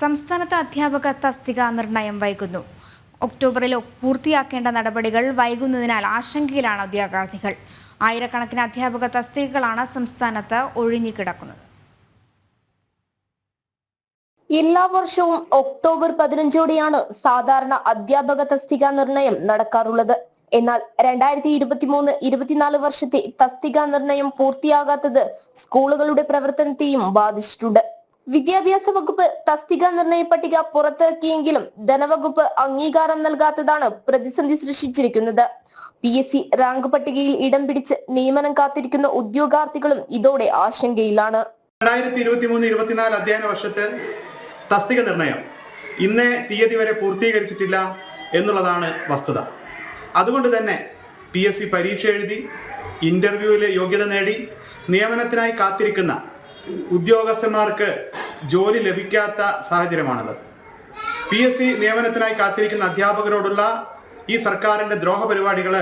സംസ്ഥാനത്ത് അധ്യാപക തസ്തിക നിർണയം വൈകുന്നു. ഒക്ടോബറിൽ പൂർത്തിയാക്കേണ്ട നടപടികൾ വൈകുന്നതിനാൽ ആശങ്കയിലാണ് ഉദ്യോഗാർത്ഥികൾ. ആയിരക്കണക്കിന് അധ്യാപക തസ്തികകളാണ് സംസ്ഥാനത്ത് ഒഴിഞ്ഞുകിടക്കുന്നത്. എല്ലാ വർഷവും ഒക്ടോബർ 15ഓടെയാണ് സാധാരണ അധ്യാപക തസ്തിക നിർണയം നടക്കാറുള്ളത്. എന്നാൽ 2023-24 വർഷത്തെ തസ്തിക നിർണയം പൂർത്തിയാകാത്തത് സ്കൂളുകളുടെ പ്രവർത്തനത്തെയും ബാധിച്ചിട്ടുണ്ട്. വിദ്യാഭ്യാസ വകുപ്പ് തസ്തിക നിർണയ പട്ടിക പുറത്തിറക്കിയെങ്കിലും ധനവകുപ്പ് അംഗീകാരം നൽകാത്തതാണ് പ്രതിസന്ധി സൃഷ്ടിച്ചിരിക്കുന്നത്. PSC റാങ്ക് പട്ടികയിൽ ഇടം പിടിച്ച് നിയമനം കാത്തിരിക്കുന്ന ഉദ്യോഗാർത്ഥികളും ഇതോടെ ആശങ്കയിലാണ്. 2023-24 അധ്യയന വർഷത്തെ തസ്തിക നിർണയം ഇന്നേ തീയതി വരെ പൂർത്തീകരിച്ചിട്ടില്ല എന്നുള്ളതാണ് വസ്തുത. അതുകൊണ്ട് തന്നെ PSC പരീക്ഷ എഴുതി ഇന്റർവ്യൂവിലെ യോഗ്യത നേടി നിയമനത്തിനായി കാത്തിരിക്കുന്ന ഉദ്യോഗസ്ഥന്മാർക്ക് ജോലി ലഭിക്കാത്ത സാഹചര്യമാണുള്ളത്. PSC നിയമനത്തിനായി കാത്തിരിക്കുന്ന അധ്യാപകരോടുള്ള ഈ സർക്കാരിന്റെ ദ്രോഹ പരിപാടികൾ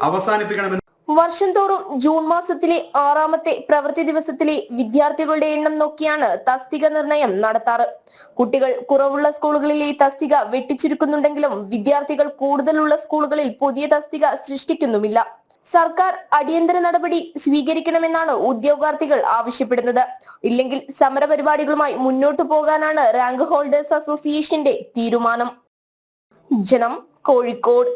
അവസാനിപ്പിക്കണമെന്ന് വർഷം തോറും ജൂൺ മാസത്തിലെ 6ാമത്തെ പ്രവൃത്തി ദിവസത്തിലെ വിദ്യാർത്ഥികളുടെ എണ്ണം നോക്കിയാണ് തസ്തിക നിർണയം നടത്താറ്. കുട്ടികൾ കുറവുള്ള സ്കൂളുകളിലെ തസ്തിക വെട്ടിച്ചുരുക്കുന്നുണ്ടെങ്കിലും വിദ്യാർത്ഥികൾ കൂടുതലുള്ള സ്കൂളുകളിൽ പുതിയ തസ്തിക സൃഷ്ടിക്കുന്നുമില്ല. സർക്കാർ അടിയന്തര നടപടി സ്വീകരിക്കണമെന്നാണ് ഉദ്യോഗാർത്ഥികൾ ആവശ്യപ്പെടുന്നത്. ഇല്ലെങ്കിൽ സമര പരിപാടികളുമായി മുന്നോട്ടു പോകാനാണ് റാങ്ക് ഹോൾഡേഴ്സ് അസോസിയേഷന്റെ തീരുമാനം. ജനം, കോഴിക്കോട്.